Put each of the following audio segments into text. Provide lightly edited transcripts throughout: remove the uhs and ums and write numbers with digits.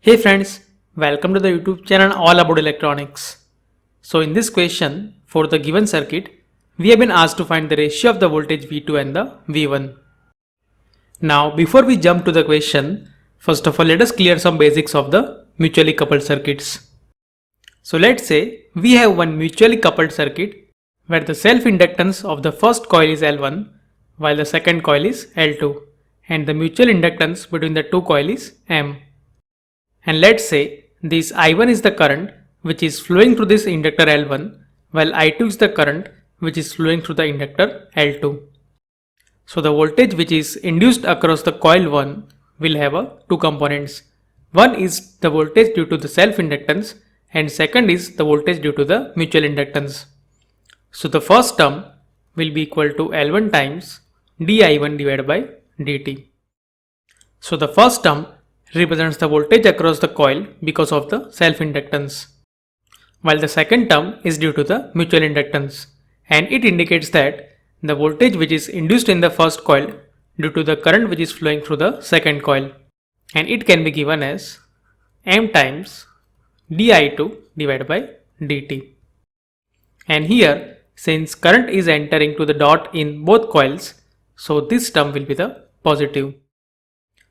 Hey friends, welcome to the YouTube channel all about electronics. So in this question, for the given circuit, we have been asked to find the ratio of the voltage V2 and the V1. Now before we jump to the question, first of all let us clear some basics of the mutually coupled circuits. So let's say we have one mutually coupled circuit where the self-inductance of the first coil is L1 while the second coil is L2 and the mutual inductance between the two coils is M. And let's say this I1 is the current which is flowing through this inductor L1 while I2 is the current which is flowing through the inductor L2. So the voltage which is induced across the coil 1 will have two components. One is the voltage due to the self-inductance and second is the voltage due to the mutual inductance. So the first term will be equal to L1 times dI1 divided by dt. So the first term represents the voltage across the coil because of the self-inductance, while the second term is due to the mutual inductance and it indicates that the voltage which is induced in the first coil due to the current which is flowing through the second coil, and it can be given as M times dI2 divided by dt. And here since current is entering to the dot in both coils, so this term will be the positive.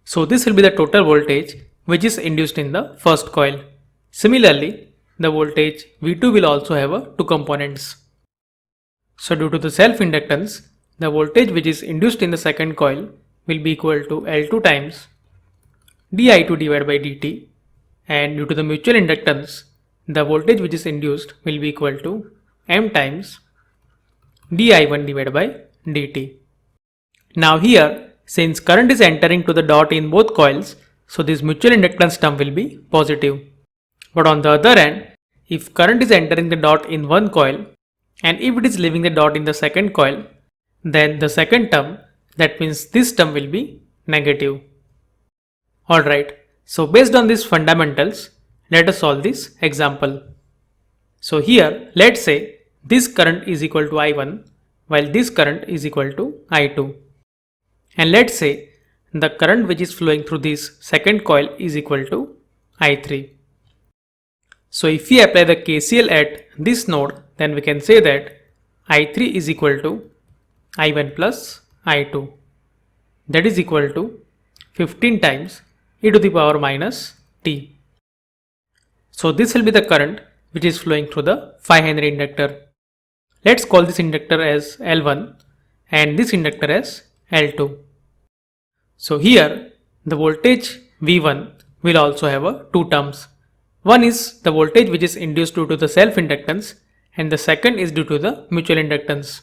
So this will be the total voltage which is induced in the first coil. Similarly, the voltage V2 will also have two components. So due to the self-inductance, the voltage which is induced in the second coil will be equal to L2 times dI2 divided by dt, and due to the mutual inductance, the voltage which is induced will be equal to M times dI1 divided by dt. Now here, since current is entering to the dot in both coils, so this mutual inductance term will be positive. But on the other hand, if current is entering the dot in one coil and if it is leaving the dot in the second coil, then the second term, that means this term will be negative. Alright, so based on these fundamentals, let us solve this example. So here, let's say this current is equal to I1 while this current is equal to I2. And let's say the current which is flowing through this second coil is equal to I3. So if we apply the KCL at this node, then we can say that I3 is equal to I1 plus I2. That is equal to 15 times e to the power minus t. So this will be the current which is flowing through the 5 Henry inductor. Let's call this inductor as L1 and this inductor as L2. So here the voltage V1 will also have two terms. One is the voltage which is induced due to the self-inductance and the second is due to the mutual inductance.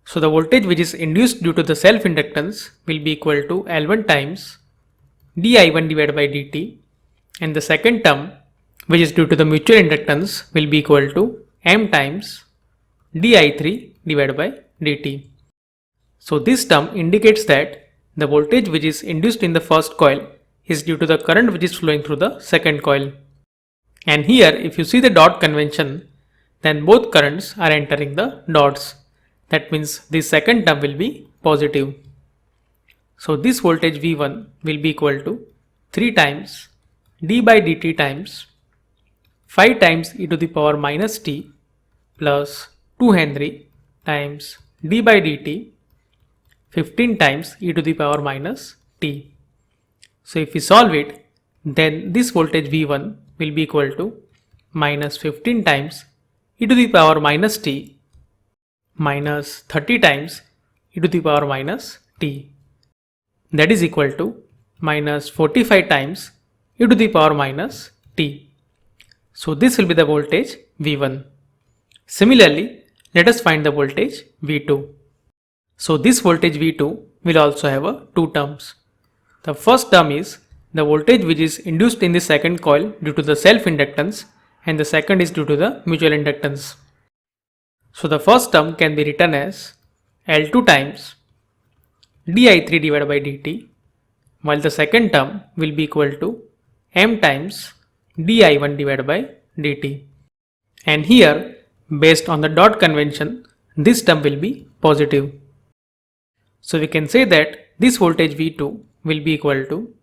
So the voltage which is induced due to the self-inductance will be equal to L1 times dI1 divided by dt, and the second term which is due to the mutual inductance will be equal to M times dI3 divided by dt. So this term indicates that the voltage which is induced in the first coil is due to the current which is flowing through the second coil. And here if you see the dot convention, then both currents are entering the dots. That means this second term will be positive. So this voltage V1 will be equal to 3 times d by dt times 5 times e to the power minus t plus 2 Henry times d by dt 15 times e to the power minus t. So if we solve it, then this voltage V1 will be equal to minus 15 times e to the power minus t minus 30 times e to the power minus t. That is equal to minus 45 times e to the power minus t. So this will be the voltage V1. Similarly, let us find the voltage V2. So this voltage V2 will also have two terms. The first term is the voltage which is induced in the second coil due to the self-inductance and the second is due to the mutual inductance. So the first term can be written as L2 times dI3 divided by dt, while the second term will be equal to M times dI1 divided by dt. And here based on the dot convention, this term will be positive. So we can say that this voltage V2 will be equal to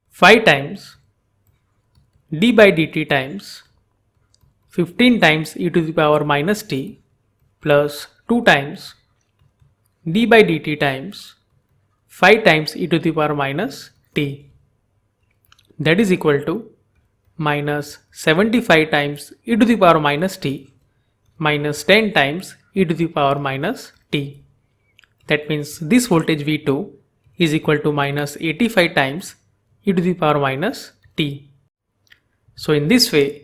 5 times d by dt times 15 times e to the power minus t plus 2 times d by dt times 5 times e to the power minus t, that is equal to minus 75 times e to the power minus t minus 10 times e to the power minus t. That means this voltage V2 is equal to minus 85 times e to the power minus t. So in this way,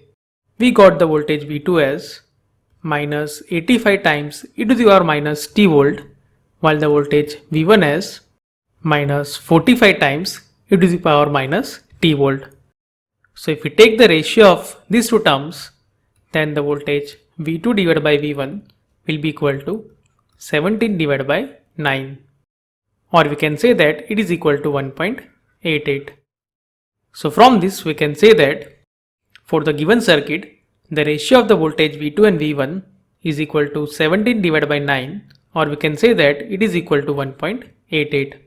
we got the voltage V2 as minus 85 times e to the power minus t volt, while the voltage V1 as minus 45 times e to the power minus t volt. So if we take the ratio of these two terms, then the voltage V2 divided by V1 will be equal to 17 divided by 9, or we can say that it is equal to 1.88. So from this we can say that for the given circuit, the ratio of the voltage V2 and V1 is equal to 17 divided by 9, or we can say that it is equal to 1.88.